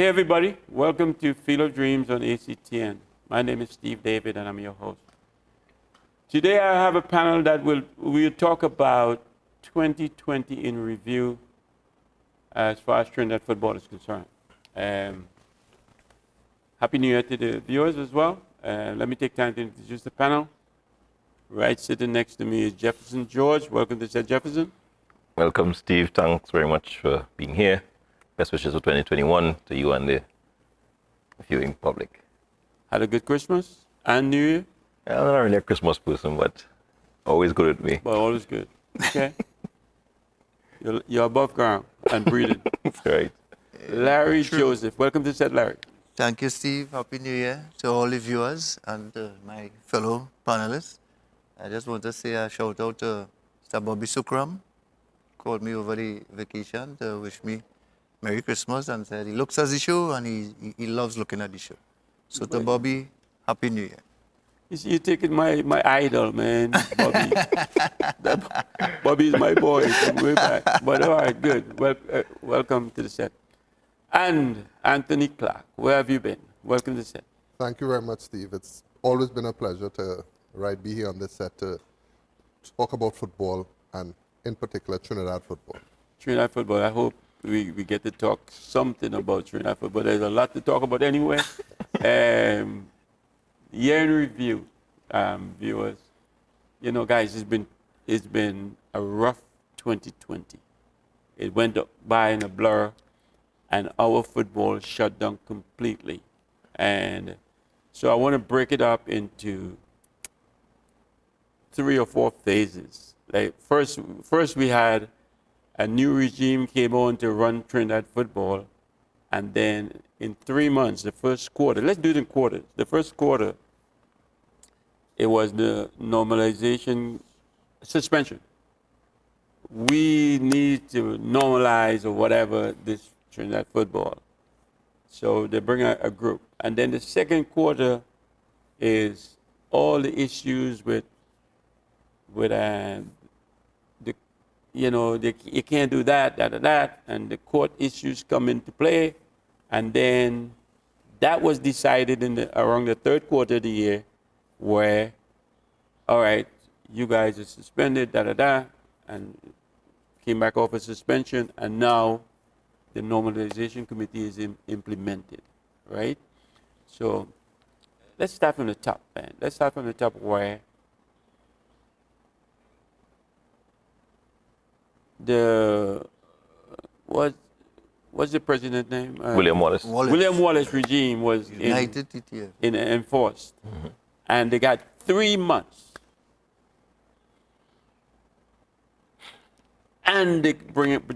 Hey everybody, welcome to Field of Dreams on ACTN. My name is Steve David and I'm your host. Today I have a panel that will talk about 2020 in review as far as Trinidad football is concerned. Happy New Year to the viewers as well. Let me take time to introduce the panel. Right sitting next to me is Jefferson George. Welcome to Sir Jefferson. Welcome, Steve. Thanks very much for being here. Best wishes for 2021 to you and the viewing public. Had a good Christmas and New Year? I'm not really a Christmas person, but always good with me. But always good. Okay. You're above ground and breathing. That's right. Larry Joseph. Welcome to Set Larry. Thank you, Steve. Happy New Year to all the viewers and my fellow panelists. I just want to say a shout out to Mr. Bobby Sukram. Called me over the vacation to wish me Merry Christmas and said he looks at the show and he loves looking at the show. So to Bobby, Happy New Year. You're taking my idol, man, Bobby. Bobby's my boy from way back. But all right, good. Welcome to the set. And Anthony Clark, where have you been? Welcome to the set. Thank you very much, Steve. It's always been a pleasure to be here on this set to talk about football and, in particular, Trinidad football. Trinidad football. I hope we get to talk something about Trinidad football. There's a lot to talk about anyway. Year in review, viewers. You know, guys, it's been a rough 2020. It went by in a blur, and our football shut down completely. And so I want to break it up into 3 or 4 phases. Like first we had a new regime came on to run Trinidad football, and then in 3 months, the first quarter, let's do it in quarters. The first quarter, it was the normalization suspension. We need to normalize or whatever this Trinidad football. So they bring out a group. And then the second quarter is all the issues with you can't do that, and the court issues come into play. And then that was decided around the third quarter of the year where, all right, you guys are suspended, and came back off a suspension, and now the normalization committee is implemented, right? So let's start from the top, man. Let's start from the top where what's the president's name? William Wallace. William Wallace regime was enforced. Mm-hmm. And they got 3 months. And they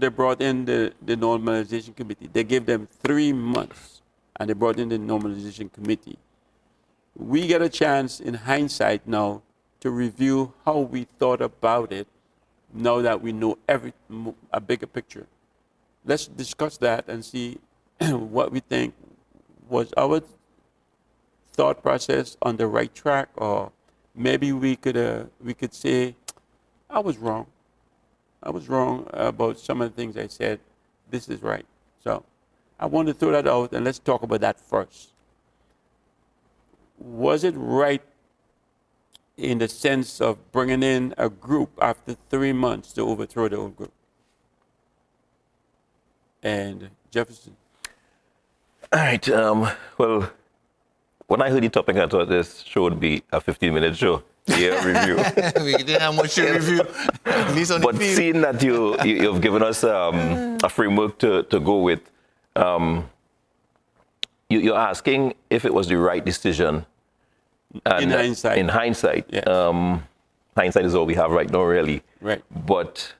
brought in the normalization committee. They gave them 3 months, and they brought in the normalization committee. We get a chance in hindsight now to review how we thought about it now that we know a bigger picture. Let's discuss that and see what we think. Was our thought process on the right track, or maybe we could say, I was wrong. I was wrong about some of the things I said. This is right. So I want to throw that out, and let's talk about that first. Was it right in the sense of bringing in a group after 3 months to overthrow the old group? And Jefferson. All right. Well, when I heard the topic, I thought this show would be a 15-minute show. Yeah, review. We didn't have much to review. At least on but the field. seeing that you've given us a framework to go with, you're asking if it was the right decision. And in hindsight. In hindsight. Yes. Hindsight is all we have right now, really. Right. But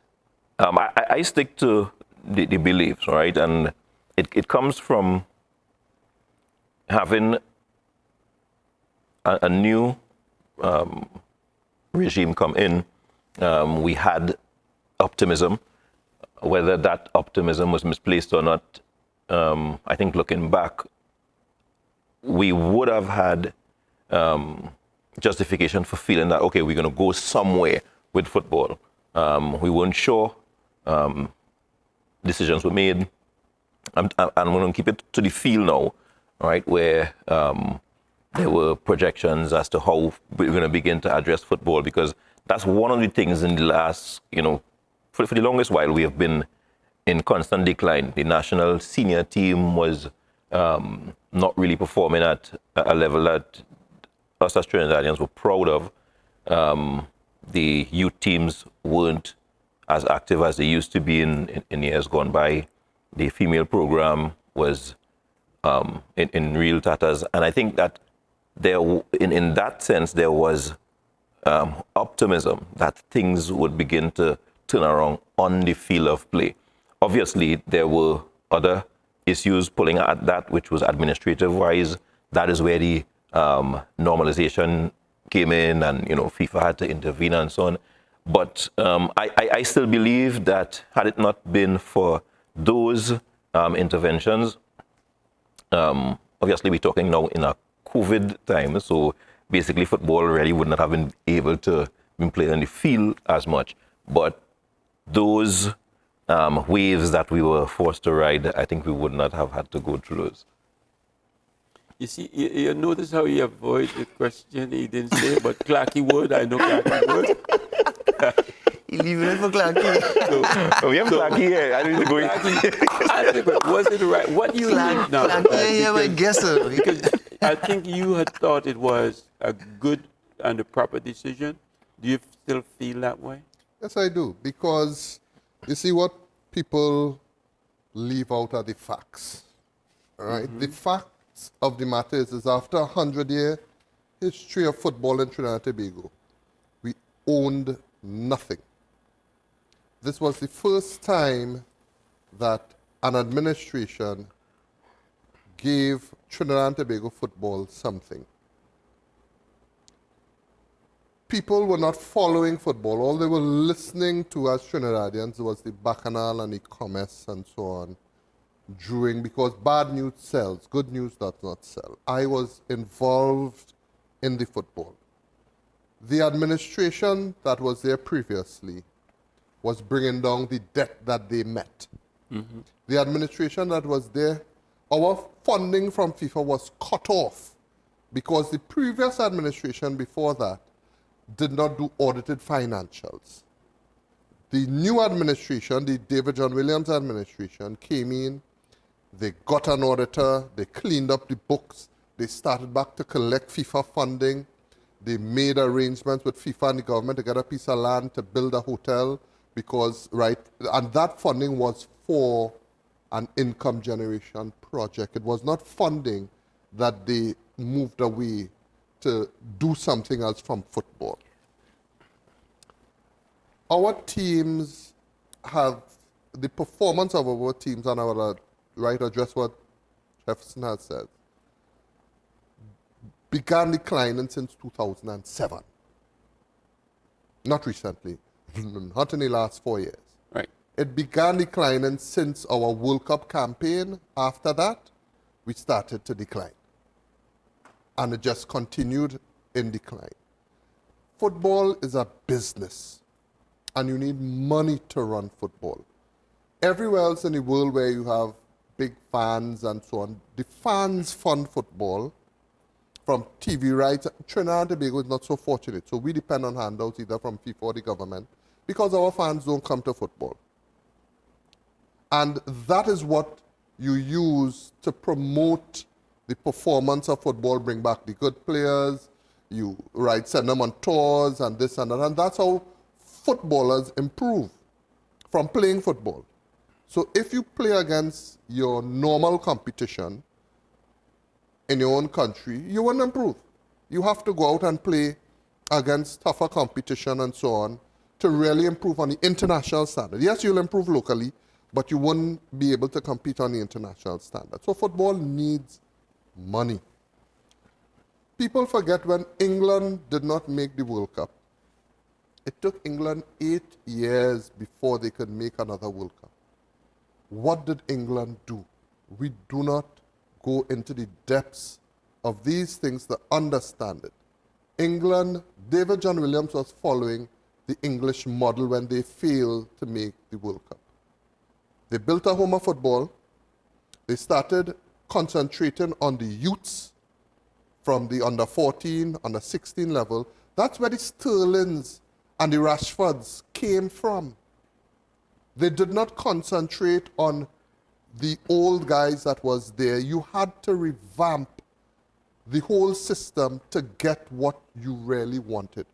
I stick to the beliefs, right? And it comes from having a new regime come in. We had optimism. Whether that optimism was misplaced or not, I think looking back, we would have had justification for feeling that, okay, we're going to go somewhere with football. We weren't sure. Decisions were made. I'm going to keep it to the field now, right, where there were projections as to how we're going to begin to address football, because that's one of the things in the last, for the longest while, we have been in constant decline. The national senior team was not really performing at a level that us as Trinidadians were proud of. The youth teams weren't as active as they used to be in years gone by. The female program was in real tatters. And I think that in that sense, there was optimism that things would begin to turn around on the field of play. Obviously, there were other issues pulling at that, which was administrative-wise. That is where the normalization came in, and FIFA had to intervene and so on. But I still believe that had it not been for those interventions, obviously we're talking now in a COVID time, so basically football really would not have been able to be played on the field as much. But those waves that we were forced to ride, I think we would not have had to go through those. You see, you notice how he avoided the question he didn't say, but Clarky would. I know Clarky would. You leaving it for Clarky? We have Clarky here. I need to go in. Clarky, was it right? What do you think now? Clarky, yeah, my guesser. Because I think you had thought it was a good and a proper decision. Do you still feel that way? Yes, I do, because you see what people leave out are the facts, all right? The facts of the matter is after a 100-year history of football in Trinidad and Tobago, we owned nothing. This was the first time that an administration gave Trinidad and Tobago football something. People were not following football. All they were listening to as Trinidadians was the Bacchanal and the Commerce and so on, because bad news sells, good news does not sell. I was involved in the football. The administration that was there previously was bringing down the debt that they met. The administration that was there, our funding from FIFA was cut off because the previous administration before that did not do audited financials. The new administration, the David John Williams administration, came in, they got an auditor, they cleaned up the books, they started back to collect FIFA funding, they made arrangements with FIFA and the government to get a piece of land to build a hotel, and that funding was for an income generation project. It was not funding that they moved away to do something else from football. Our teams have, the performance of our teams, and I will address what Jefferson has said, began declining since 2007. Not recently, not in the last 4 years. Right. It began declining since our World Cup campaign. After that, we started to decline. And it just continued in decline. Football is a business, and you need money to run football. Everywhere else in the world where you have big fans and so on, the fans fund football from TV rights. Trinidad and Tobago is not so fortunate, so we depend on handouts either from FIFA or the government because our fans don't come to football. And that is what you use to promote the performance of football, bring back the good players, send them on tours and this and that, and that's how footballers improve from playing football. So if you play against your normal competition in your own country, you won't improve. You have to go out and play against tougher competition and so on to really improve on the international standard. Yes, you'll improve locally, but you won't be able to compete on the international standard. So football needs money. People forget when England did not make the World Cup. It took England 8 years before they could make another World Cup. What did England do? We do not go into the depths of these things to understand it. England, David John Williams was following the English model when they failed to make the World Cup. They built a home of football, They started concentrating on the youths from the under 14, under 16 level. That's where the Sterlings and the Rashfords came from. They did not concentrate on the old guys that was there. You had to revamp the whole system to get what you really wanted.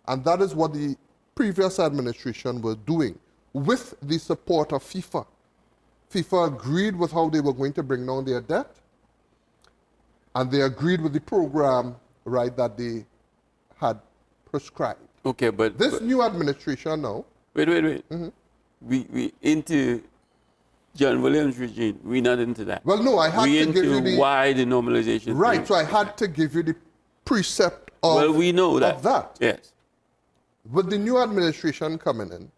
And that is what the previous administration were doing with the support of FIFA. FIFA agreed with how they were going to bring down their debt, and they agreed with the program, right, that they had prescribed. Okay, but This new administration now, wait. We into John Williams' regime. We're not into that. well, no, I had we to into give you the, why the normalization. right, thing. so I had to give you the precept of, Well, we know that. of that. Yes. With the new administration coming in,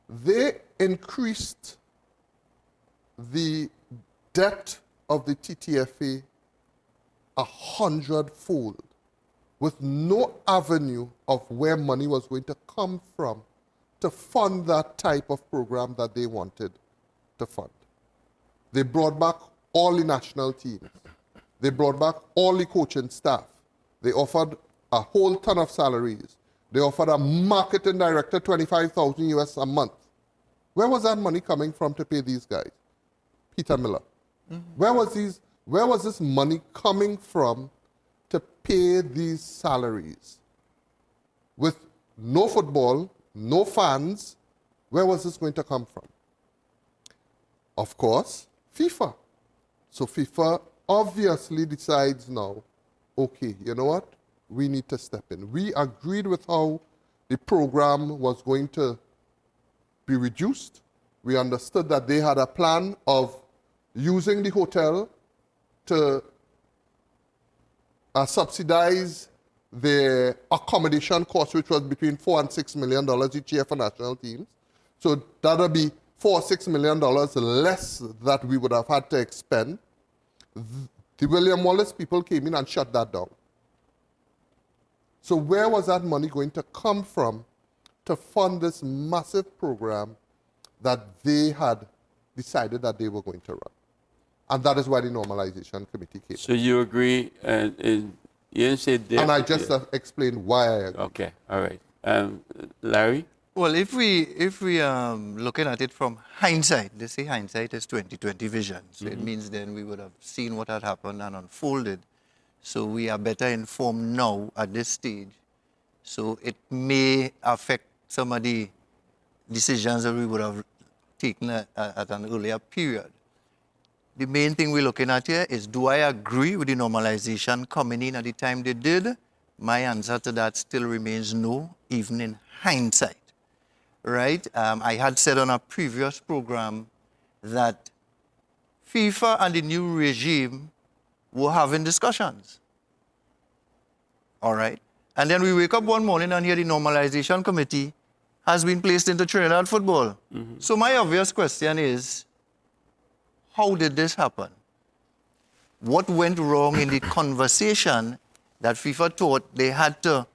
they increased the debt of the TTFA 100-fold, with no avenue of where money was going to come from to fund that type of program that they wanted to fund. They brought back all the national teams. They brought back all the coaching staff. They offered a whole ton of salaries. They offered a marketing director $25,000 a month. Where was that money coming from to pay these guys? Peter Miller. Where was this money coming from to pay these salaries? With no football, no fans, where was this going to come from? Of course, FIFA. So FIFA obviously decides now, okay, you know what? We need to step in. We agreed with how the program was going to be reduced. We understood that they had a plan of using the hotel to subsidize their accommodation cost, which was between $4 and $6 million each year for national teams. So that would be $4 or $6 million less that we would have had to expend. The William Wallace people came in and shut that down. So where was that money going to come from to fund this massive program that they had decided that they were going to run? And that is why the normalization committee came. So you agree, and you didn't say that. And I just explained why I agree. Okay, all right. Larry? Well, if we looking at it from hindsight, they say hindsight is 20/20 vision. So it means then we would have seen what had happened and unfolded. So we are better informed now at this stage. So it may affect some of the decisions that we would have taken at an earlier period. The main thing we're looking at here is, do I agree with the normalization coming in at the time they did? My answer to that still remains no, even in hindsight. Right? I had said on a previous program that FIFA and the new regime were having discussions. All right? And then we wake up one morning and hear the normalization committee has been placed into Trinidad football. So my obvious question is, how did this happen? What went wrong in the conversation that FIFA thought they had to,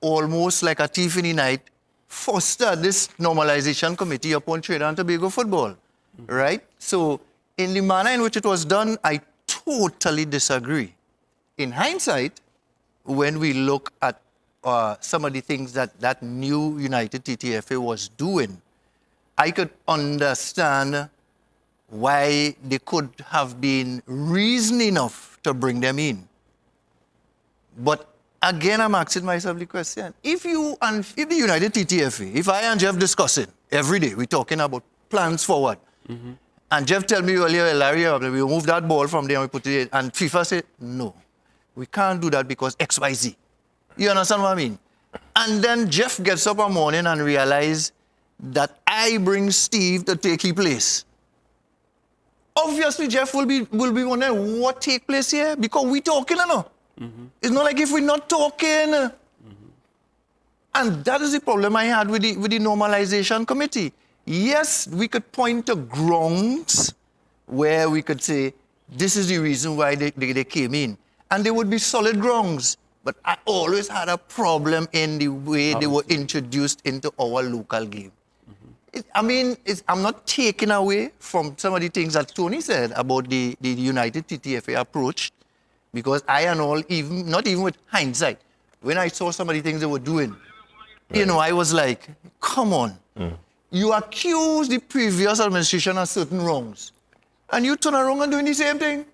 almost like a thief in the night, foster this normalization committee upon Trinidad and Tobago football, right? So in the manner in which it was done, I totally disagree. In hindsight, when we look at some of the things that that new United TTFA was doing, I could understand why they could have been reason enough to bring them in. But again, I'm asking myself the question, if the United TTFA, if I and Jeff discussing every day, we're talking about plans forward, and Jeff tell me earlier, Larry, we move that ball from there and we put it in, and FIFA say, no, we can't do that because X, Y, Z. You understand what I mean? And then Jeff gets up one morning and realizes that I bring Steve to take his place. Obviously, Jeff will be wondering what take place here, because we talking, you know. It's not like if we're not talking. And that is the problem I had with the normalization committee. Yes, we could point to grounds where we could say, this is the reason why they came in. And they would be solid grounds. But I always had a problem in the way they were introduced into our local game. I'm not taking away from some of the things that Tony said about the United TTFA approach, because I and all, even not even with hindsight, when I saw some of the things they were doing, you know, I was like, come on. You accuse the previous administration of certain wrongs, and you turn around and doing the same thing.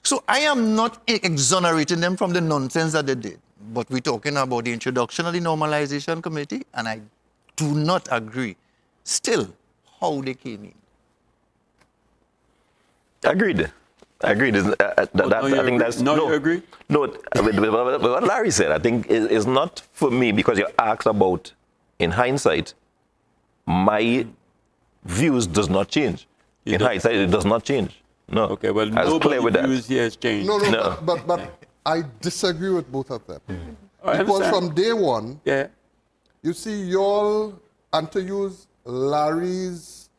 So I am not exonerating them from the nonsense that they did. But we're talking about the introduction of the normalization committee, and I do not agree still how they came in. Agreed. I think that's you agree? No, with what Larry said, I think is not for me, because you asked about in hindsight. My views does not change. In hindsight, it does not change. No. Okay, well, nobody's views here has changed. No. But I disagree with both of them. I Because understand. from day one, Yeah. you see, y'all, and to use Larry's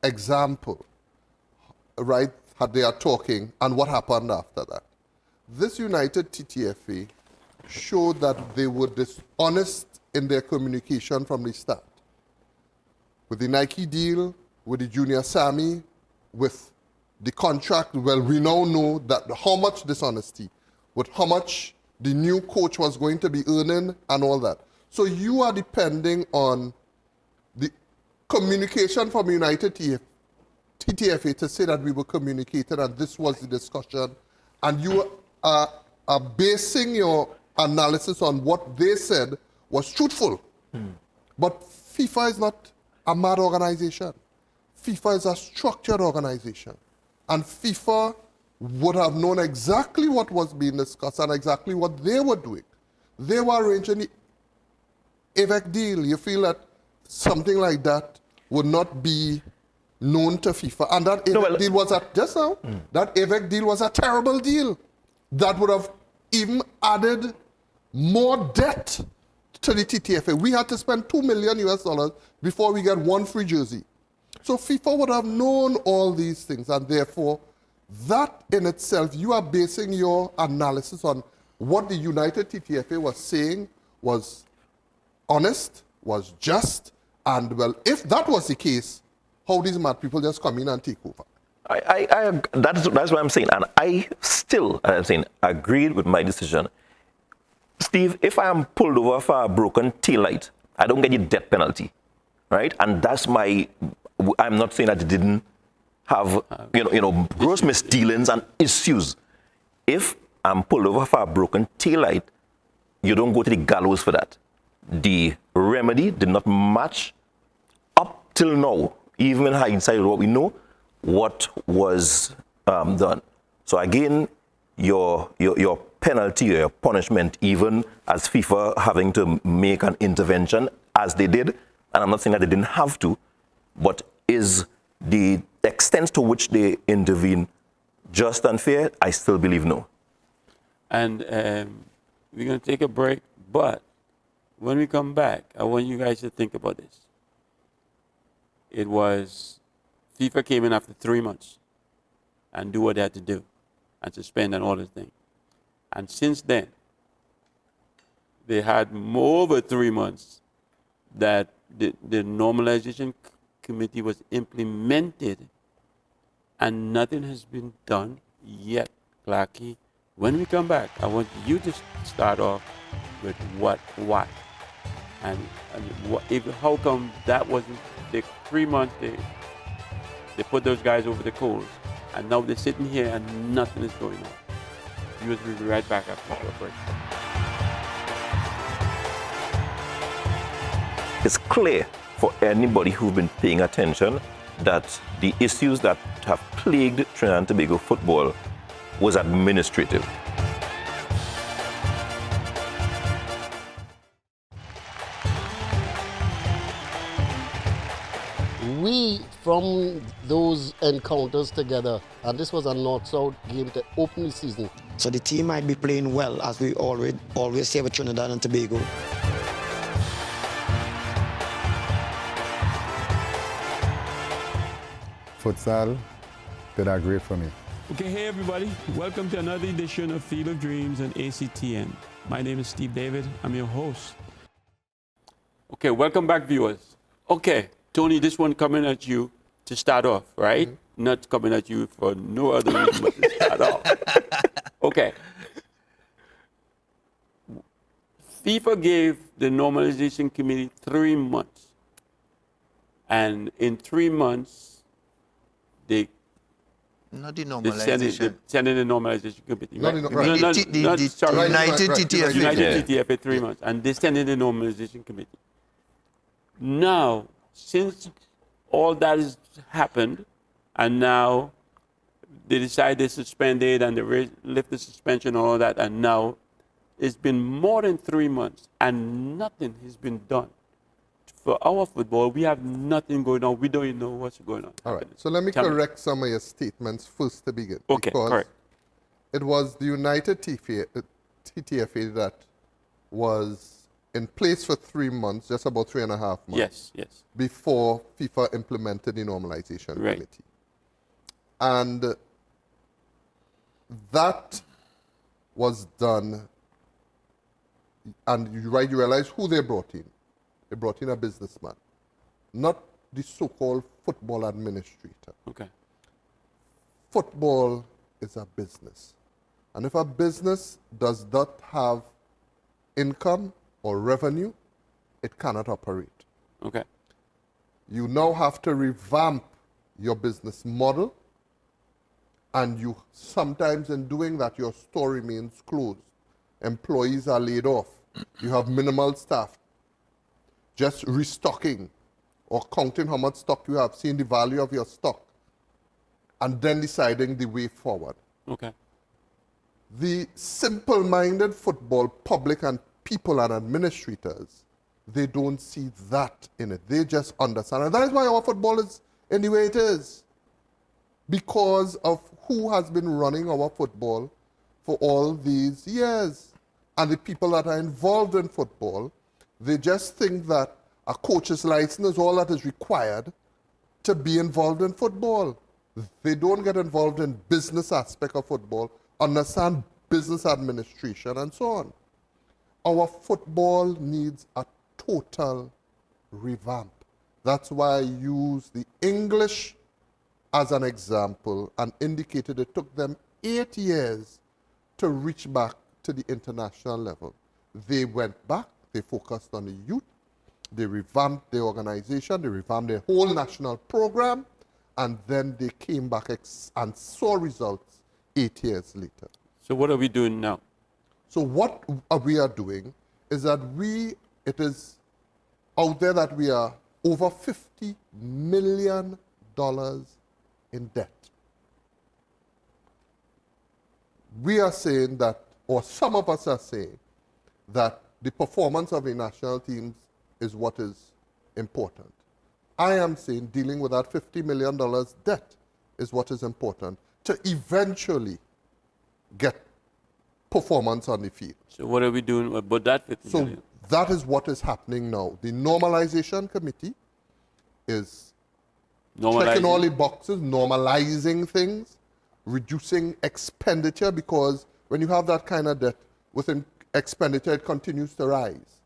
example, right, how they are talking and what happened after that. This United TTFA showed that they were dishonest in their communication from the start. With the Nike deal, with the Junior Sammy, with the contract, well, we now know that how much dishonesty, with how much the new coach was going to be earning and all that. So you are depending on the communication from United TTFA to say that we were communicated and this was the discussion, and you are basing your analysis on what they said was truthful. But FIFA is not a mad organization. FIFA is a structured organization. And FIFA would have known exactly what was being discussed and exactly what they were doing. They were arranging the AVEC deal. You feel that something like that would not be known to FIFA. And that AVEC deal was that AVEC deal was a terrible deal. That would have even added more debt to the TTFA. We had to spend $2 million US before we get one free jersey. So FIFA would have known all these things, and therefore, that in itself, you are basing your analysis on what the United TTFA was saying was honest, was just, and well, if that was the case, how these mad people just come in and take over? That's what I'm saying, and I still, I'm saying, agreed with my decision. Steve, if I am pulled over for a broken taillight, I don't get the death penalty, right? And that's my. I'm not saying that it didn't have, gross misdealings and issues. If I'm pulled over for a broken taillight, you don't go to the gallows for that. The remedy did not match up till now, even in hindsight, what we know, what was done. So again, your penalty or your punishment, even as FIFA having to make an intervention as they did, and I'm not saying that they didn't have to, but is the extent to which they intervene just and fair? I still believe no. And we're going to take a break, but when we come back, I want you guys to think about this. It was, FIFA came in after 3 months and do what they had to do and suspend and all this thing. And since then, they had more over 3 months that the normalization committee was implemented, and nothing has been done yet, Clarky. When we come back, I want you to start off with why, and how come that wasn't the 3 months they put those guys over the coals, and now they're sitting here and nothing is going on. Viewers will be right back after the break. It's clear for anybody who's been paying attention that the issues that have plagued Trinidad and Tobago football was administrative. We, from those encounters together, and this was a North-South game to open the season. So the team might be playing well, as we always say with Trinidad and Tobago. Futsal did that great for me. Okay, hey everybody. Welcome to another edition of Field of Dreams on ACTN. My name is Steve David. I'm your host. Okay, welcome back, viewers. Okay, Tony, this one coming at you to start off, right? Not coming at you for no other reason but to start off. Okay. FIFA gave the normalization committee 3 months. And in 3 months, they Not the sent normalization. in the normalization committee. Not Right? the- right. The sorry, Right, United right, TTF. United Yeah. TTF for 3 months, and they sent in the normalization committee. Now, since all that has happened, and now they decide they suspend it and they lift the suspension and all that, and now it's been more than 3 months and nothing has been done. For our football, we have nothing going on. We don't even know what's going on. All right. So let me Tell me. correct some of your statements first to begin. Okay, because correct. it was the United TTFA that was in place for 3 months, just about 3.5 months, Yes, yes. before FIFA implemented the normalization Right. committee. And that was done, and you realize who they brought in. They brought in a businessman, not the so-called football administrator. Okay. Football is a business. And if a business does not have income or revenue, it cannot operate. Okay. You now have to revamp your business model, and you sometimes in doing that, your store remains closed. Employees are laid off. You have minimal staff. Just restocking or counting how much stock you have, seeing the value of your stock, and then deciding the way forward. Okay. The simple-minded football public and people and administrators, they don't see that in it. They just understand. And that is why our football is in the way it is. Because of who has been running our football for all these years. And the people that are involved in football, they just think that a coach's license is all that is required to be involved in football. They don't get involved in business aspect of football, understand business administration and so on. Our football needs a total revamp. That's why I use the English as an example and indicated it took them 8 years to reach back to the international level. They went back, they focused on the youth, they revamped their organization, they revamped their whole national program, and then they came back and saw results 8 years later. So what are we doing now? So what we are doing is that it is out there that we are over $50 million in debt. We are saying that, or some of us are saying, that the performance of the national teams is what is important. I am saying dealing with that $50 million debt is what is important to eventually get performance on the field. So what are we doing about that 50 So million? that is what is happening now. The normalization committee is checking all the boxes, normalizing things, reducing expenditure, because when you have that kind of debt, within expenditure, it continues to rise.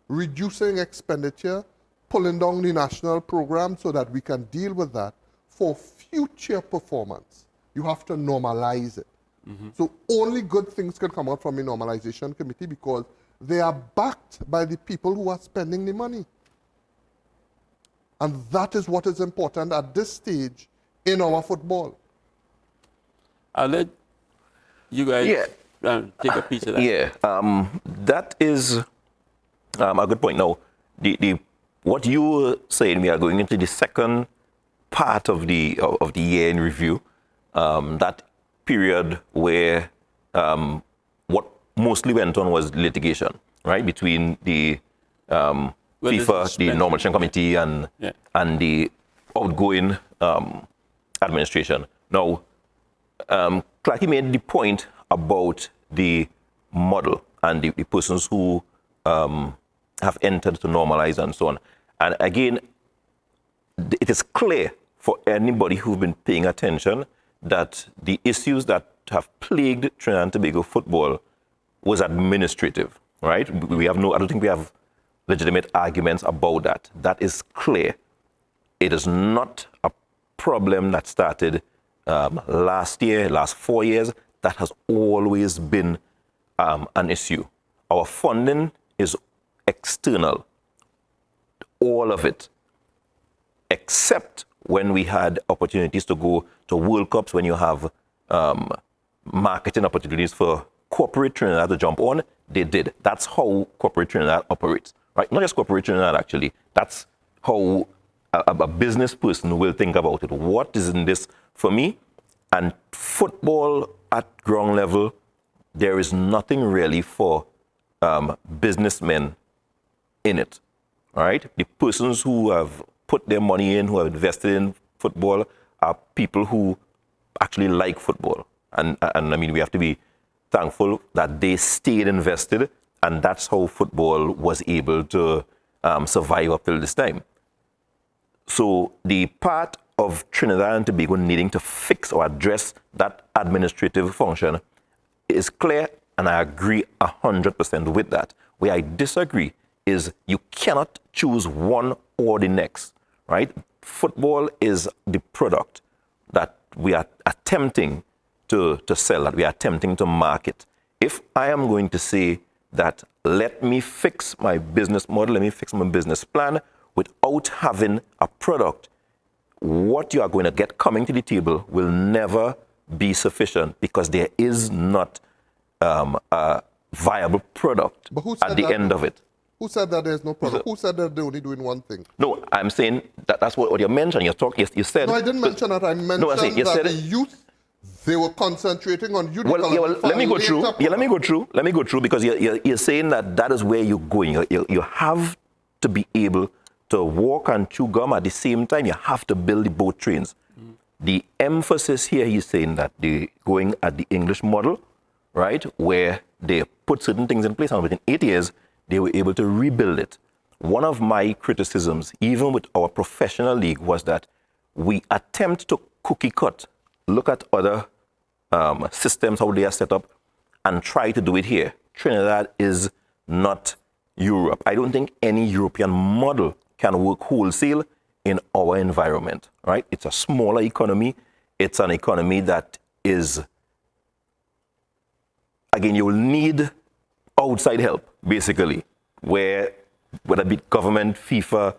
Reducing expenditure, pulling down the national program so that we can deal with that for future performance. You have to normalize it. So only good things can come out from the normalization committee because they are backed by the people who are spending the money. And that is what is important at this stage in our football. I'll let you guys take a piece of that. Yeah, that is a good point. Now, what you were saying, we are going into the second part of the year in review. That period where what mostly went on was litigation, right, between the FIFA, the normalization committee, and the outgoing administration. Now, Clarky made the point about the model and the persons who have entered to normalize and so on. And again, it is clear for anybody who's been paying attention that the issues that have plagued Trinidad and Tobago football was administrative, right? I don't think we have legitimate arguments about that. That is clear. It is not a problem that started last year, last 4 years. That has always been an issue. Our funding is external, all of it, except when we had opportunities to go to World Cups, when you have marketing opportunities for corporate Trinidad to jump on, they did. That's how corporate Trinidad operates, right? Not just corporate Trinidad, actually. That's how a business person will think about it. What is in this for me? And football at ground level, there is nothing really for businessmen in it, all right? The persons who have put their money in, who have invested in football, are people who actually like football. And I mean, we have to be thankful that they stayed invested, and that's how football was able to survive up till this time. So the part of Trinidad and Tobago needing to fix or address that administrative function is clear, and I agree 100% with that. Where I disagree is you cannot choose one or the next, right? Football is the product that we are attempting to sell, that we are attempting to market. If I am going to say that let me fix my business model, let me fix my business plan without having a product, what you are going to get coming to the table will never be sufficient because there is not a viable product at the end of it. Who said that there's no product? Who said that they're only doing one thing? No, I'm saying that's what you mentioned. You said... No, I didn't mention that. I mentioned that the youth, they were concentrating on youth development. Let me go through. Yeah, let me go through because you're saying that is where you're going. You have to be able to walk and chew gum at the same time. You have to build the both trains. The emphasis here, he's saying that they're going at the English model, right, where they put certain things in place, and within 8 years, they were able to rebuild it. One of my criticisms, even with our professional league, was that we attempt to cookie cut, look at other systems, how they are set up, and try to do it here. Trinidad is not Europe. I don't think any European model can work wholesale in our environment, right? It's a smaller economy. It's an economy that is, again, you will need outside help, basically, whether it be government, FIFA,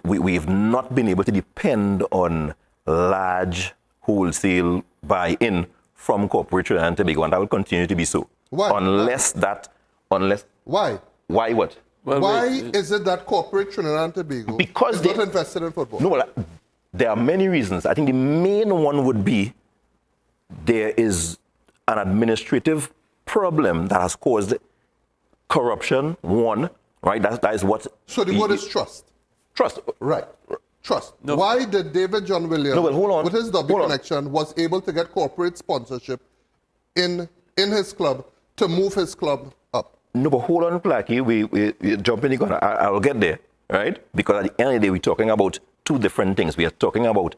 we've not been able to depend on large wholesale buy-in from corporate Trinidad and Tobago, and that will continue to be so. Why? Why? Why what? Well, Why is it that corporate Trinidad and Tobago is not invested in football? No, there are many reasons. I think the main one would be there is an administrative problem that has caused corruption, one, right? That is what... So the word is trust. Trust. Right. Trust. No. Why did David John Williams, hold on. with his W connection, was able to get corporate sponsorship in his club to move his club up? No, but hold on, Clarky. We jump in the gun. I will get there, right? Because at the end of the day, we're talking about two different things. We are talking about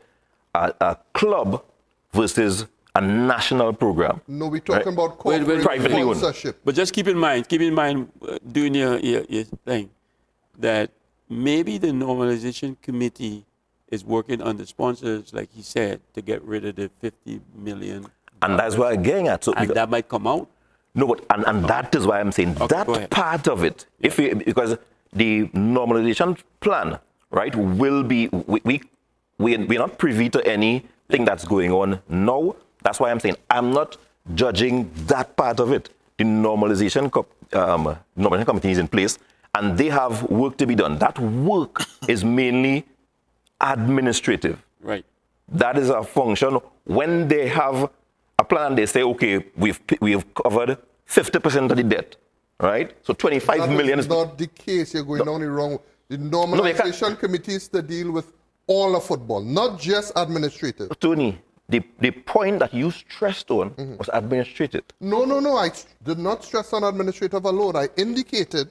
a club versus a national program. No, we're talking right? about corporate privately owned. sponsorship. But just keep in mind doing your thing, that maybe the normalization committee is working on the sponsors, like he said, to get rid of the 50 million. And that's where I'm getting at. So and that might come out. No, but and that is why I'm saying that part of it, because the normalization plan, right, will be we're not privy to anything that's going on now. That's why I'm saying I'm not judging that part of it. The normalization committee is in place, and they have work to be done. That work is mainly administrative. Right. That is a function. When they have a plan, they say, okay, we've covered 50% of the debt, right? So 25 million is not the case. You're going down the wrong. The normalization committee is to deal with all of football, not just administrative. Tony, the point that you stressed on was administrative. No. I did not stress on administrative alone. I indicated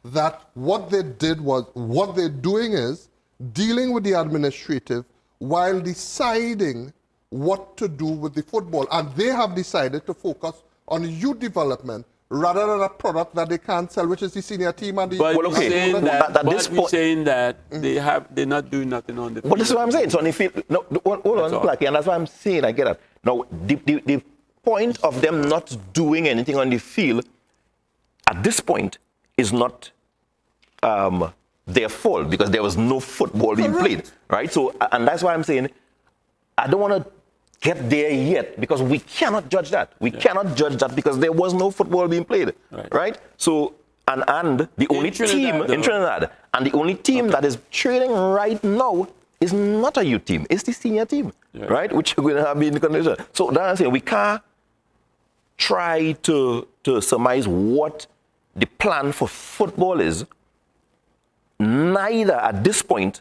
that what they did was, what they're doing is dealing with the administrative while deciding what to do with the football. And they have decided to focus on youth development rather than a product that they can't sell, which is the senior team and the... But Well, we're okay. saying that, At this but we're point- saying that they're not doing nothing on the field. Well, this is what I'm saying. So on the field, no, hold on, all. Clarky, and that's why I'm saying I get that. Now, the point of them not doing anything on the field at this point is not their fault because there was no football being played, right? So, and that's why I'm saying I don't want to get there yet because we cannot judge that. We cannot judge that because there was no football being played, right? So, and the only team in Trinidad, and the only team that is training right now is not a youth team. It's the senior team, right? Which we're going to have in condition. So that's what I'm saying. We can't try to surmise what the plan for football is. Neither at this point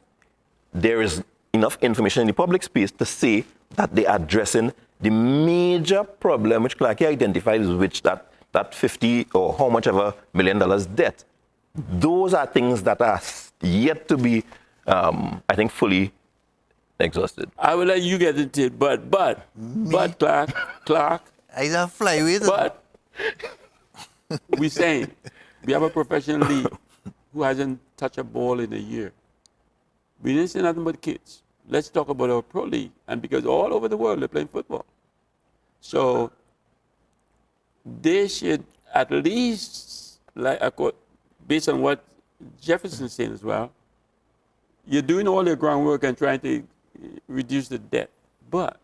there is enough information in the public space to say that they are addressing the major problem which Clarky identified, which that 50 or how much ever $1 million debt. Those are things that are yet to be, I think, fully exhausted. I will let you get into it, but Clark, I a flyweight. but we're saying we have a professional league who hasn't touched a ball in a year. We didn't say nothing but kids. Let's talk about our pro league, and because all over the world they're playing football. So they should at least, like based on what Jefferson's saying as well, you're doing all your groundwork and trying to reduce the debt, but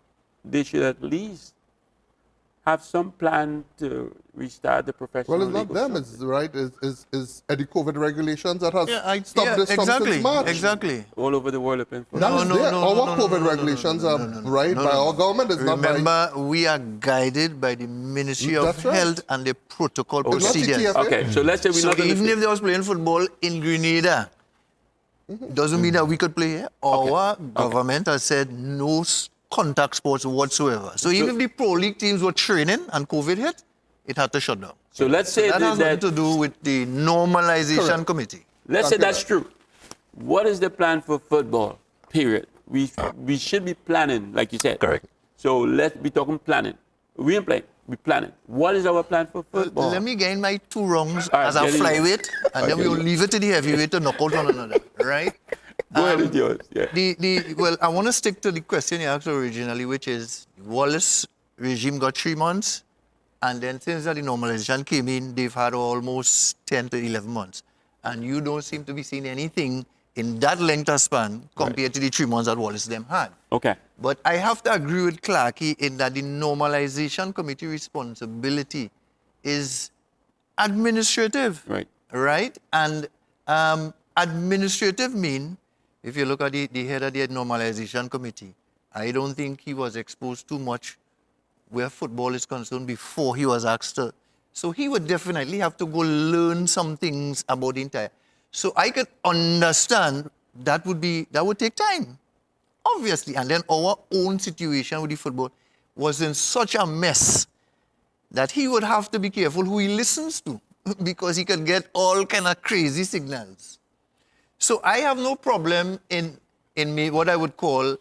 they should at least have some plan to restart the professional Well, it's league not or them, something. it's right. It's the COVID regulations that has stopped this from exactly, since March. exactly. All over the world they're playing football. That is there. Our COVID regulations are right by our government. It's not by... Remember, we are guided by the Ministry of That's right. Health and the protocol It's not procedures. TTFA. Okay, so let's say we're So not going even to if they was playing football in Grenada, doesn't mean that we could play here. Our government has said no contact sports whatsoever. So even if the pro league teams were training and COVID hit, it had to shut down. So let's say That has nothing that to do with the normalization Correct. committee. let's say Exactly that's true. What is the plan for football? Period. We should be planning, like you said. Correct. So let's be talking planning. We ain't playing. We planning. What is our plan for football? Let me gain my 2 rounds All right, as a get in. flyweight, and then get we'll in. leave it to the heavyweight to knock out one another, right? Go ahead with yours. Yeah. Well, I want to stick to the question you asked originally, which is Wallace regime got 3 months, and then since that the normalization came in, they've had almost 10 to 11 months. And you don't seem to be seeing anything in that length of span compared to the 3 months that Wallace them had. Okay. But I have to agree with Clarky in that the normalization committee responsibility is administrative. Right. Right? And administrative mean, if you look at the head of the normalization committee, I don't think he was exposed too much where football is concerned before he was asked to. So he would definitely have to go learn some things about the entire. So I could understand that would take time, obviously. And then our own situation with the football was in such a mess that he would have to be careful who he listens to because he could get all kind of crazy signals. So I have no problem in me what I would call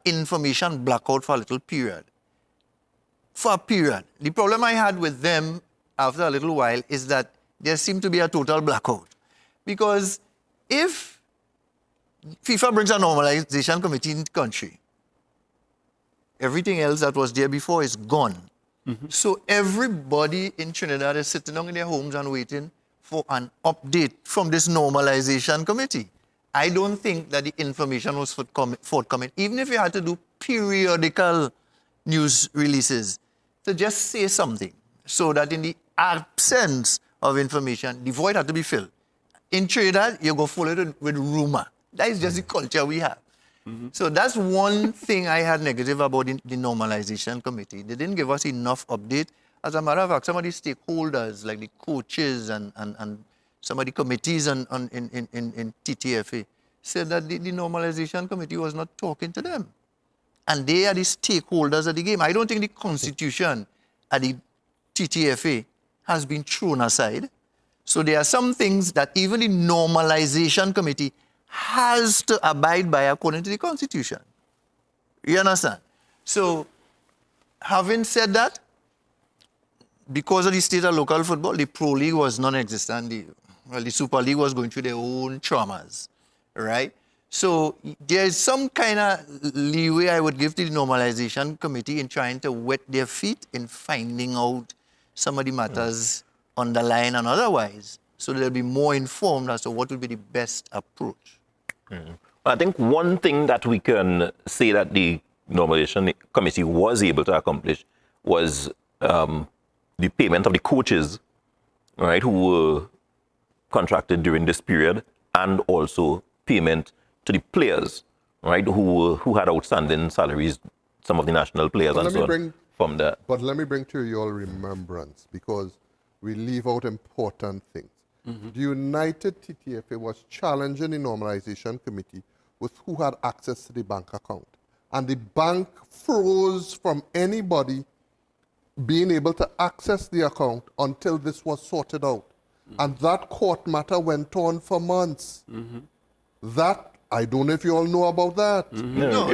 information blackout for a little period. For a period. The problem I had with them after a little while is that there seemed to be a total blackout. Because if FIFA brings a normalization committee in the country, everything else that was there before is gone. So everybody in Trinidad is sitting down in their homes and waiting for an update from this normalization committee. I don't think that the information was forthcoming, even if you had to do periodical news releases, to just say something, so that in the absence of information, the void had to be filled. In Trinidad, you go follow it with rumor. That is just the culture we have. So that's one thing I had negative about the normalization committee. They didn't give us enough update. As a matter of fact, some of the stakeholders, like the coaches and some of the committees in TTFA, said that the normalization committee was not talking to them. And they are the stakeholders of the game. I don't think the constitution at the TTFA has been thrown aside. So there are some things that even the normalization committee has to abide by according to the constitution. You understand? So, having said that, because of the state of local football, the Pro League was non-existent. The Super League was going through their own traumas, right? So there's some kind of leeway I would give to the normalization committee in trying to wet their feet in finding out some of the matters underlying and otherwise, so they'll be more informed as to what would be the best approach. I think one thing that we can say that the normalization committee was able to accomplish was the payment of the coaches, right, who were contracted during this period, and also payment to the players, right, who had outstanding salaries, some of the national players and so on from there. But let me bring to your remembrance, because we leave out important things. The United TTFA was challenging the normalization committee with who had access to the bank account. And the bank froze from anybody being able to access the account until this was sorted out. And that court matter went on for months. That, I don't know if you all know about that. No,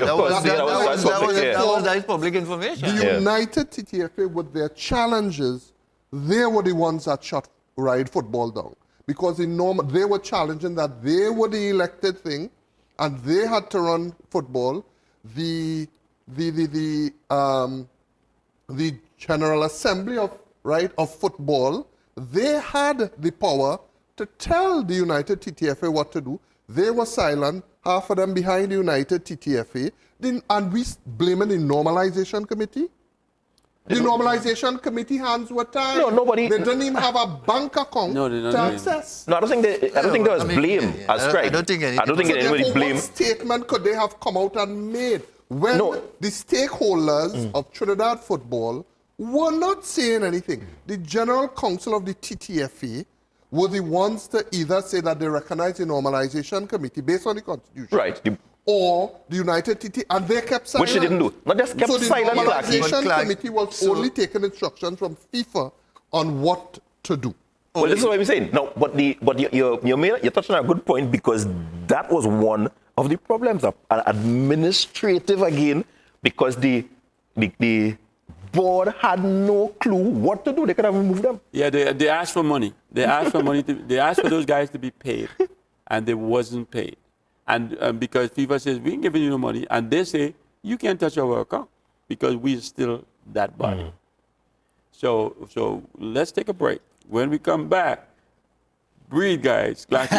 that is public information. The United TTFA, with their challenges, they were the ones that shut Ride Football down. Because they were challenging that they were the elected thing, and they had to run football. The General Assembly of football, they had the power to tell the United TTFA what to do. They were silent, half of them behind the United TTFA, and we blaming the normalization committee. The normalization committee hands were tied. No, nobody. They didn't even have a bank account to access. No, I don't think there was blame as strike. I don't think anybody blamed. What statement could they have come out and made when the stakeholders of Trinidad football were not saying anything? The General Council of the TTFA were the ones to either say that they recognize the normalization committee based on the constitution, right, or the United TT, and they kept silent. Which they didn't do. Not just kept silent. So the normalization committee was only taking instructions from FIFA on what to do. Well, this is what I'm saying. Now, but you touched on a good point, because that was one of the problems of administrative again, because the board had no clue what to do. They could have removed them. Yeah, they asked for money. They asked for money. They asked for those guys to be paid, and they wasn't paid. And because FIFA says, we ain't giving you no money, and they say, you can't touch our account because we're still that body. So let's take a break. When we come back, breathe, guys. Don't get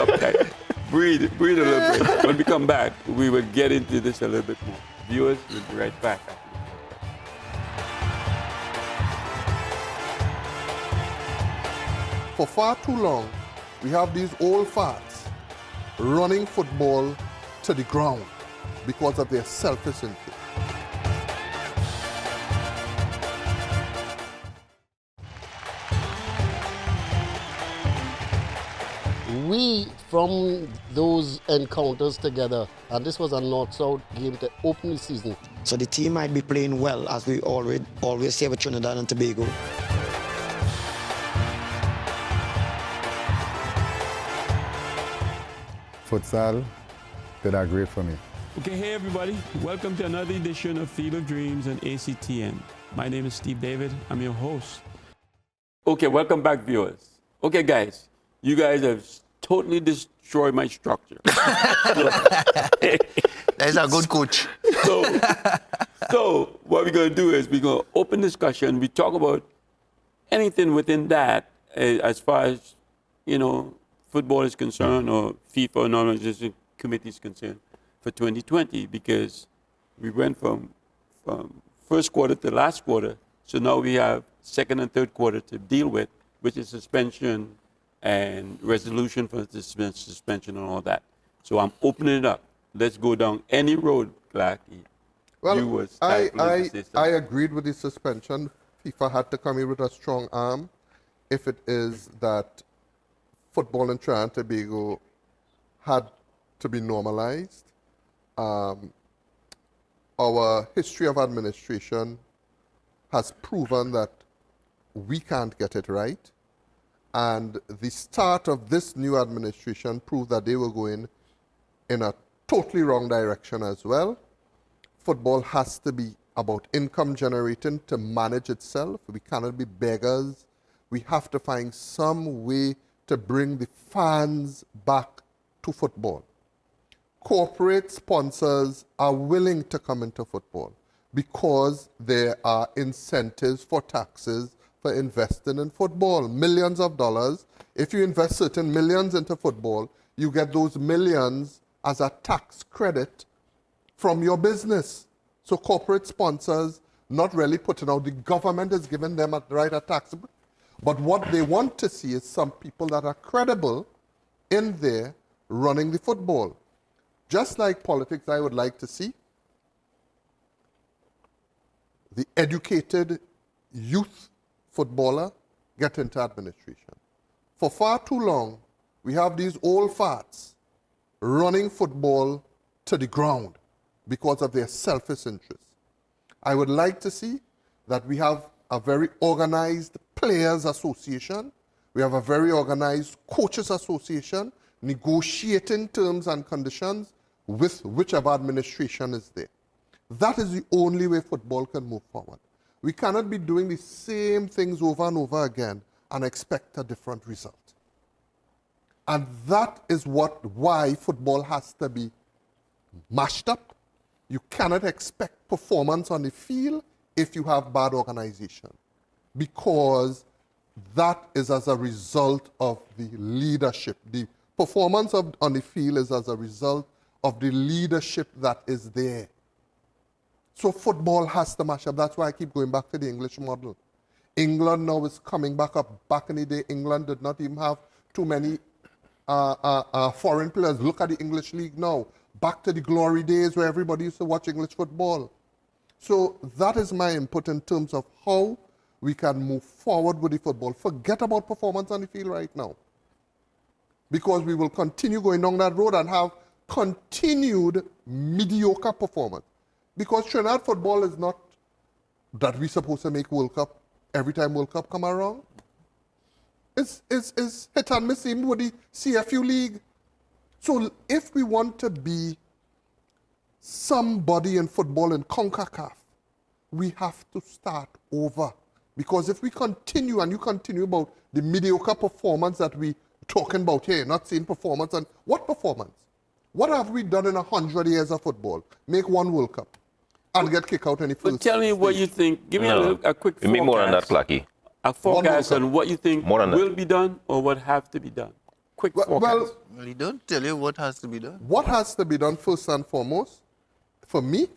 uptight. Breathe a little bit. When we come back, we will get into this a little bit more. Viewers, we'll be right back. For far too long, we have these old farts running football to the ground because of their selfish interest. We, from those encounters together, and this was a North-South game to open the season. So the team might be playing well, as we always say with Trinidad and Tobago. Futsal did that great for me. Okay, hey everybody. Welcome to another edition of Field of Dreams on ACTN. My name is Steve David. I'm your host. Okay, welcome back, viewers. Okay, guys, you guys have totally destroyed my structure. That's a good coach. So what we're going to do is we're going to open discussion. We talk about anything within that as far as, football is concerned or FIFA Normalization Committee is concerned for 2020, because we went from first quarter to last quarter. So now we have second and third quarter to deal with, which is suspension and resolution for the suspension and all that. So I'm opening it up. Let's go down any road, Clarky. Well, I agreed with the suspension. FIFA had to come in with a strong arm if it is that football in Trinidad and Tobago had to be normalized. Our history of administration has proven that we can't get it right. And the start of this new administration proved that they were going in a totally wrong direction as well. Football has to be about income generating to manage itself. We cannot be beggars. We have to find some way to bring the fans back to football. Corporate sponsors are willing to come into football because there are incentives for taxes for investing in football. Millions of dollars. If you invest certain millions into football, you get those millions as a tax credit from your business. So corporate sponsors not really putting out, the government is giving them a right of tax. But what they want to see is some people that are credible in there running the football. Just like politics, I would like to see the educated youth footballer get into administration. For far too long, we have these old farts running football to the ground because of their selfish interests. I would like to see that we have a very organized players association. We have a very organized coaches association negotiating terms and conditions with whichever administration is there. That is the only way football can move forward. We cannot be doing the same things over and over again and expect a different result. And that is why football has to be mashed up. You cannot expect performance on the field if you have bad organization, because that is as a result of the leadership. The performance on the field is as a result of the leadership that is there. So football has to mash up. That's why I keep going back to the English model. England now is coming back up. Back in the day, England did not even have too many foreign players. Look at the English league now. Back to the glory days where everybody used to watch English football. So that is my input in terms of how we can move forward with the football. Forget about performance on the field right now, because we will continue going down that road and have continued mediocre performance. Because Trinidad football is not that we're supposed to make World Cup every time World Cup come around. It's hit and miss even with the CFU League. So if we want to be somebody in football in CONCACAF, we have to start over. Because if we continue, and you continue about the mediocre performance that we talking about here, not seeing performance, and what performance? What have we done in 100 years of football? Make one World Cup and get kicked out in the first. But tell me what you think. Give me a quick forecast. You mean more than that, Clacky. A forecast on what you think will be done or what have to be done. Quick forecast. Well, he don't tell you what has to be done. What has to be done first and foremost, for me,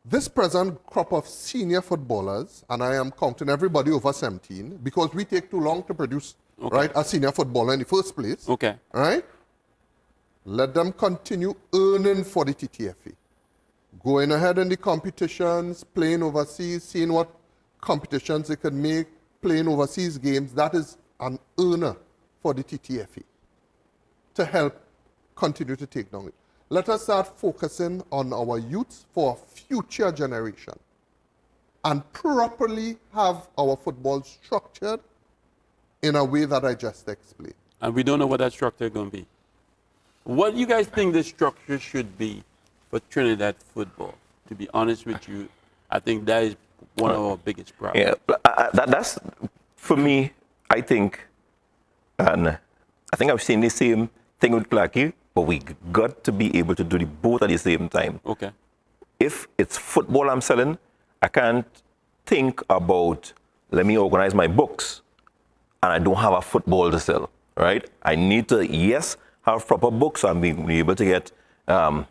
this present crop of senior footballers, and I am counting everybody over 17, because we take too long to produce right, a senior footballer in the first place. Okay. Right? Let them continue earning for the TTFA. Going ahead in the competitions, playing overseas, seeing what competitions they can make, playing overseas games. That is an earner for the TTFA to help continue to take down it. Let us start focusing on our youths for a future generation and properly have our football structured in a way that I just explained. And we don't know what that structure is going to be. What do you guys think the structure should be for Trinidad football? To be honest with you, I think that is one of our biggest problems. Yeah, that's, for me, I think, and I think I've seen the same thing with Clacky, but we got to be able to do the both at the same time. Okay. If it's football I'm selling, I can't think about, let me organize my books, and I don't have a football to sell, right? I need to, yes, have proper books, so I'm being able to get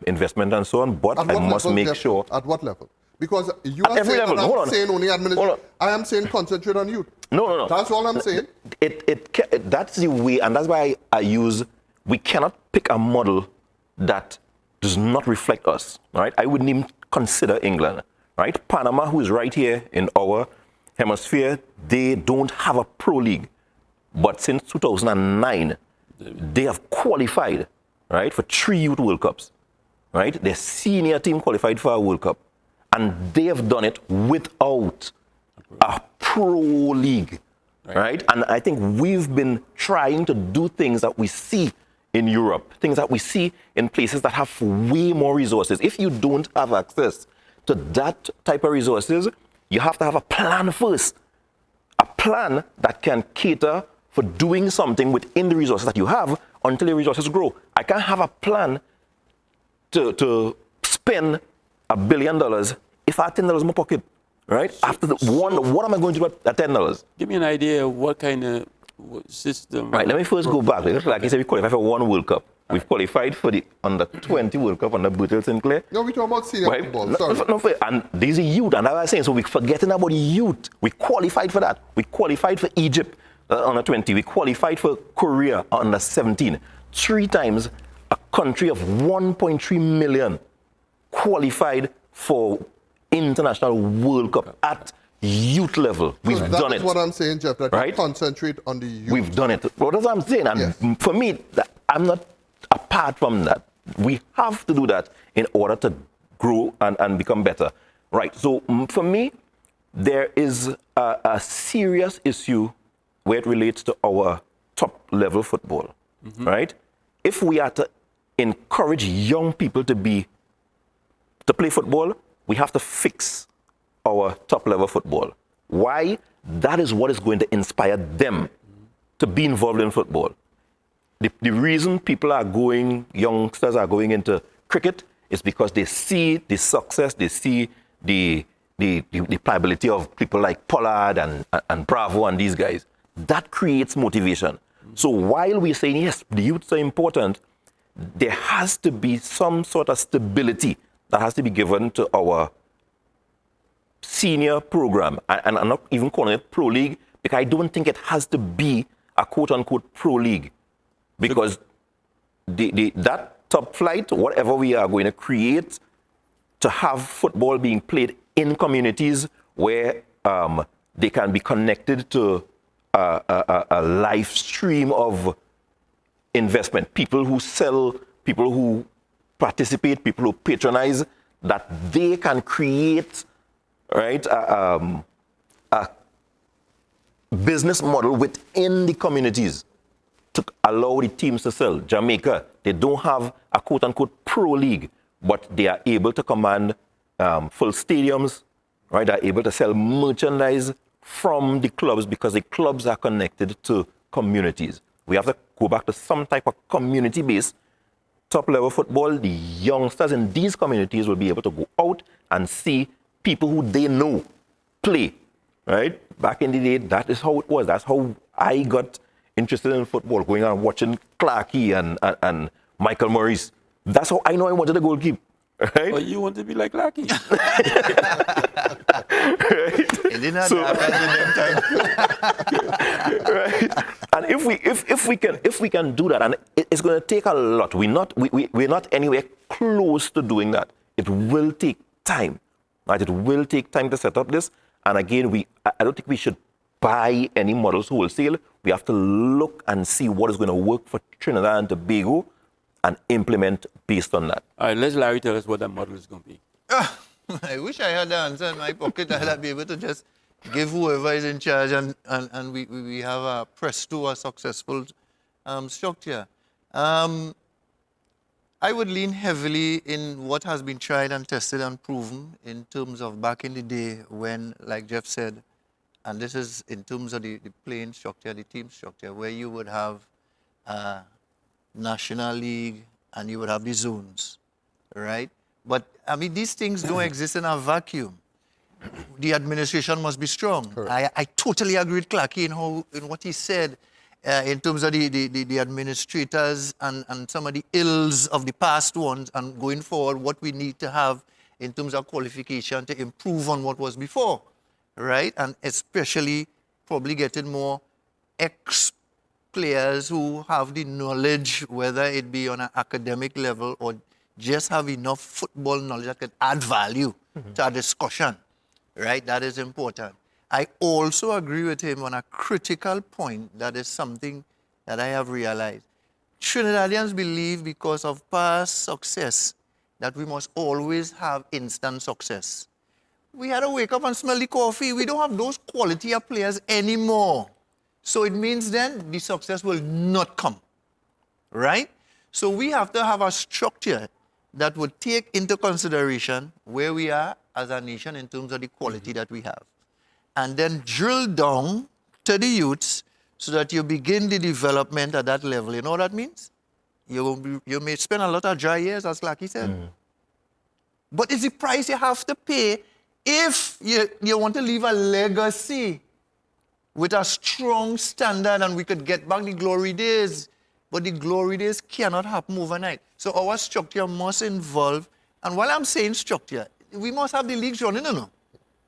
investment and so on, but I must make sure. At what level? Because you are every saying, level. I'm saying only administration. I am saying concentrate on youth. No. That's all I'm saying. That's the way, and that's why I use, we cannot pick a model that does not reflect us, right? I wouldn't even consider England, right? Panama, who is right here in our hemisphere, they don't have a pro league. But since 2009, they have qualified, right, for 3 Youth World Cups, right? Their senior team qualified for a World Cup. And they have done it without a pro league, right? And I think we've been trying to do things that we see in Europe, things that we see in places that have way more resources. If you don't have access to that type of resources, you have to have a plan first. A plan that can cater for doing something within the resources that you have until the resources grow. I can't have a plan to spend $1 billion if I have $10 in my pocket, right? After what am I going to do at $10? Give me an idea of what kind of system. Right, let me first go back. Like I said, we qualified for one World Cup. We've qualified for the under-20 World Cup under Bertil Sinclair. No, we're talking about senior Right? football. Sorry. And these are youth, and I was saying, so we're forgetting about the youth. We qualified for that. We qualified for Egypt under 20. We qualified for Korea under 17. 3 times a country of 1.3 million qualified for international World Cup at youth level. We've So done that's it. what I'm saying, Jeff, that Right? you concentrate on the youth. We've done it. Well, that's what I'm saying. And Yes. for me, I'm not apart from that. We have to do that in order to grow and become better. Right. So for me, there is a serious issue where it relates to our top level football. Right. If we are to encourage young people to play football, we have to fix our top level football. Why? That is what is going to inspire them to be involved in football. The reason youngsters are going into cricket is because they see the success, they see the pliability of people like Pollard and Bravo and these guys. That creates motivation. So while we're saying, yes, the youths are important, there has to be some sort of stability that has to be given to our senior program. And I'm not even calling it Pro League, because I don't think it has to be a quote-unquote Pro League. Because that top flight, whatever we are going to create to have football being played in communities where they can be connected to a live stream of investment. People who sell, people who participate, people who patronize, that they can create, right, a business model within the communities to allow the teams to sell. Jamaica, they don't have a quote-unquote pro league, but they are able to command full stadiums, right? They are able to sell merchandise from the clubs because the clubs are connected to communities. We have to go back to some type of community-based top-level football. The youngsters in these communities will be able to go out and see people who they know play, right? Back in the day, that is how it was. That's how I got interested in football, going out and watching Clarkey and Michael Morris. That's how I know I wanted to goalkeep. Right? Well, you want to be like Lucky. It didn't have to happen in them time. Right? And if we can do that, and it's going to take a lot. We're not anywhere close to doing that. It will take time. Right? It will take time to set up this. And again, I don't think we should buy any models wholesale. We have to look and see what is going to work for Trinidad and Tobago and implement based on that. All right, let Larry tell us what that model is going to be. I wish I had the answer in my pocket. I'd be able to just give whoever is in charge and we have a presto, a successful structure. I would lean heavily in what has been tried and tested and proven in terms of back in the day when, like Jeff said, and this is in terms of the playing structure, the team structure, where you would have National League and you would have the zones, right? But, I mean, these things don't exist in a vacuum. The administration must be strong. I totally agree with Clarkey in what he said in terms of the administrators and some of the ills of the past ones and going forward what we need to have in terms of qualification to improve on what was before, right? And especially probably getting more ex-players who have the knowledge, whether it be on an academic level or just have enough football knowledge that can add value to our discussion, right? That is important. I also agree with him on a critical point. That is something that I have realized. Trinidadians believe because of past success that we must always have instant success. We had to wake up and smell the coffee. We don't have those quality of players anymore. So it means then the success will not come, right? So we have to have a structure that would take into consideration where we are as a nation in terms of the quality that we have. And then drill down to the youths so that you begin the development at that level. You know what that means? You may spend a lot of dry years, as Clarky said. But it's the price you have to pay if you want to leave a legacy with a strong standard, and we could get back the glory days. But the glory days cannot happen overnight. So our structure must involve, and while I'm saying structure, we must have the leagues running,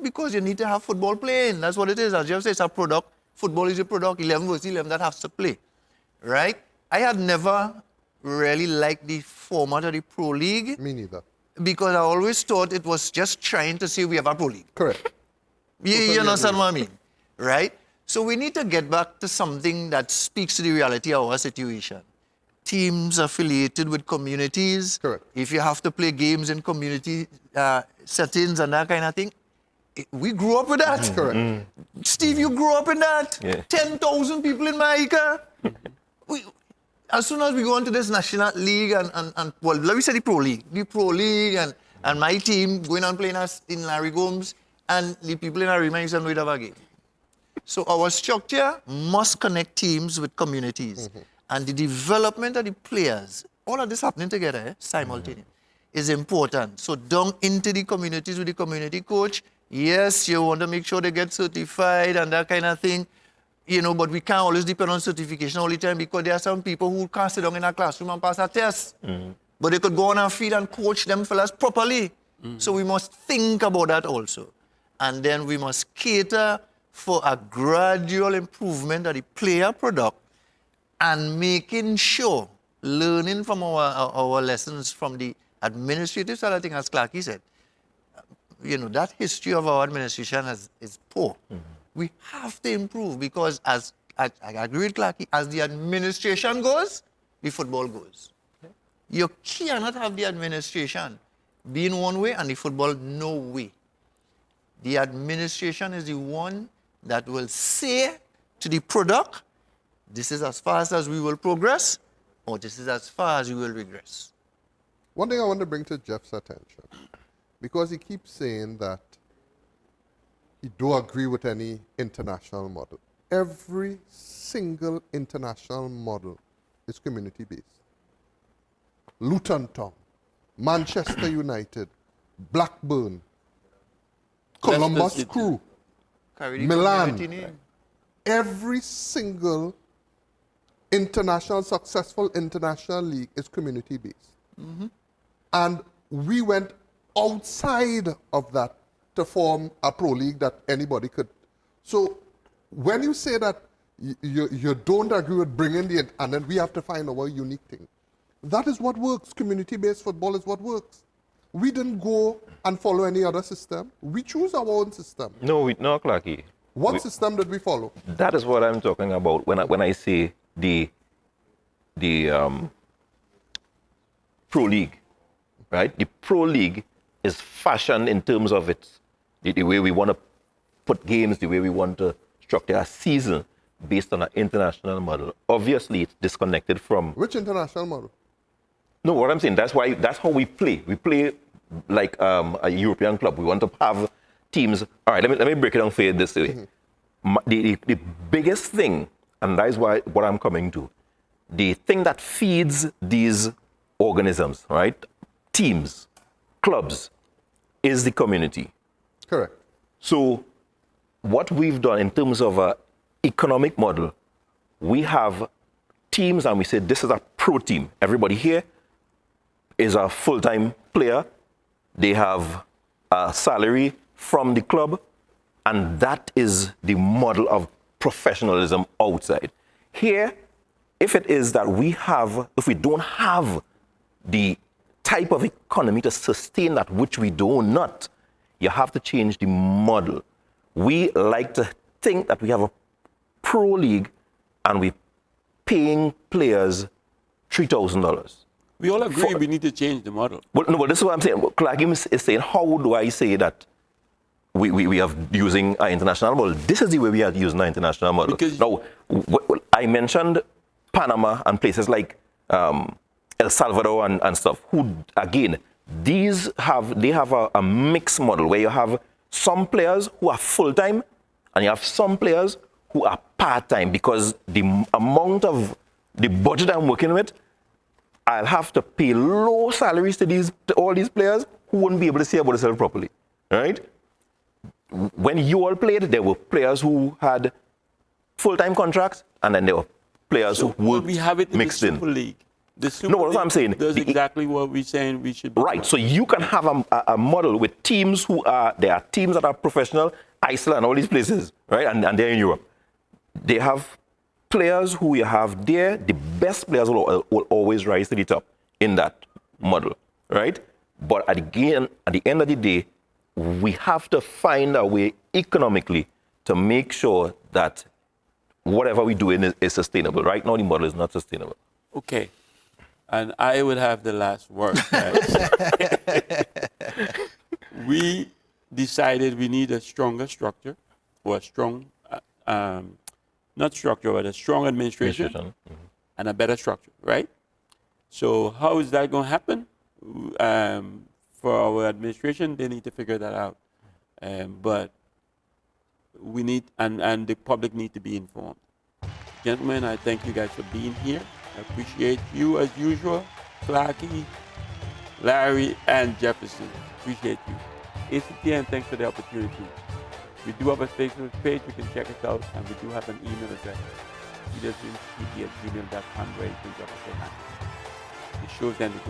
because you need to have football playing. That's what it is. As Jeff says, it's a product. Football is a product, 11 versus 11 that has to play, right? I had never really liked the format of the Pro League. Me neither. Because I always thought it was just trying to say we have a Pro League. Correct. You understand what I mean, right? So we need to get back to something that speaks to the reality of our situation. Teams affiliated with communities. Correct. If you have to play games in community settings and that kind of thing, we grew up with that. Correct. Steve, you grew up in that. Yeah. 10,000 people in Maika. As soon as we go into this National League and well, let me say the Pro League. The Pro League and my team going and playing us in Larry Gomes, and the people in Arima used to have a game. So our structure must connect teams with communities. And the development of the players, all of this happening together, simultaneously, is important. So down into the communities with the community coach, yes, you want to make sure they get certified and that kind of thing, but we can't always depend on certification all the time, because there are some people who can't sit down in a classroom and pass a test. But they could go on our field and coach them fellas properly. So we must think about that also. And then we must cater for a gradual improvement of the player product, and making sure, learning from our lessons from the administrative side, I think, as Clarky said, that history of our administration is poor. We have to improve, because as I agree with Clarky, as the administration goes, the football goes. You cannot have the administration being one way and the football no way. The administration is the one that will say to the product, this is as fast as we will progress, or this is as far as we will regress. One thing I want to bring to Jeff's attention, because he keeps saying that he don't agree with any international model. Every single international model is community-based. Luton Town, Manchester United, Blackburn, Columbus City. Crew, Carry the Milan. community name. Every single successful international league is community-based. And we went outside of that to form a pro league that anybody could. So when you say that you don't agree with bringing and then we have to find our unique thing, that is what works. Community-based football is what works. We didn't go and follow any other system. We choose our own system. No, Clarky. What system did we follow? That is what I'm talking about when I say the Pro League, right? The Pro League is fashioned in terms of the way we want to put games, the way we want to structure a season based on an international model. Obviously, it's disconnected from... Which international model? No, what I'm saying, that's how we play. We play like a European club. We want to have teams. All right, let me break it down for you this way. The biggest thing, and that is what I'm coming to, the thing that feeds these organisms, right? Teams, clubs, is the community. Correct. So what we've done in terms of an economic model, we have teams and we say this is a pro team. Everybody here is a full-time player. They have a salary from the club, and that is the model of professionalism outside. Here, if it is that if we don't have the type of economy to sustain that, which we do not, you have to change the model. We like to think that we have a pro league and we're paying players $3,000. We all agree we need to change the model. Well, no, but this is what I'm saying. Clarky is saying, how do I say that we are using our international model? This is the way we are using our international model. Because now, I mentioned Panama and places like El Salvador and stuff, who, again, they have a mixed model where you have some players who are full-time and you have some players who are part-time, because the amount of the budget I'm working with, I'll have to pay low salaries to all these players who wouldn't be able to see about themselves properly, right? When you all played, there were players who had full-time contracts, and then there were players who worked we have it in mixed the in. Super League. The Super No, that's what I'm League saying. does exactly what we're saying we should do. Right, so you can have a model with teams there are teams that are professional, Iceland, all these places, right? And they're in Europe. They have players who you have there, the best players will always rise to the top in that model, right? But at the end of the day, we have to find a way economically to make sure that whatever we do is sustainable. Right now, the model is not sustainable. Okay. And I would have the last word, guys. We decided we need a stronger structure, or a strong, not structure, but a strong administration and a better structure, right? So how is that going to happen? For our administration, they need to figure that out. But we need, and the public need to be informed. Gentlemen, I thank you guys for being here. I appreciate you as usual, Clarky, Larry, and Jefferson. Appreciate you. ACTN, thanks for the opportunity. We do have a Facebook page, you can check us out, and we do have an email address, leadersdreamstv@gmail.com, where you can drop us a line. The show's ended.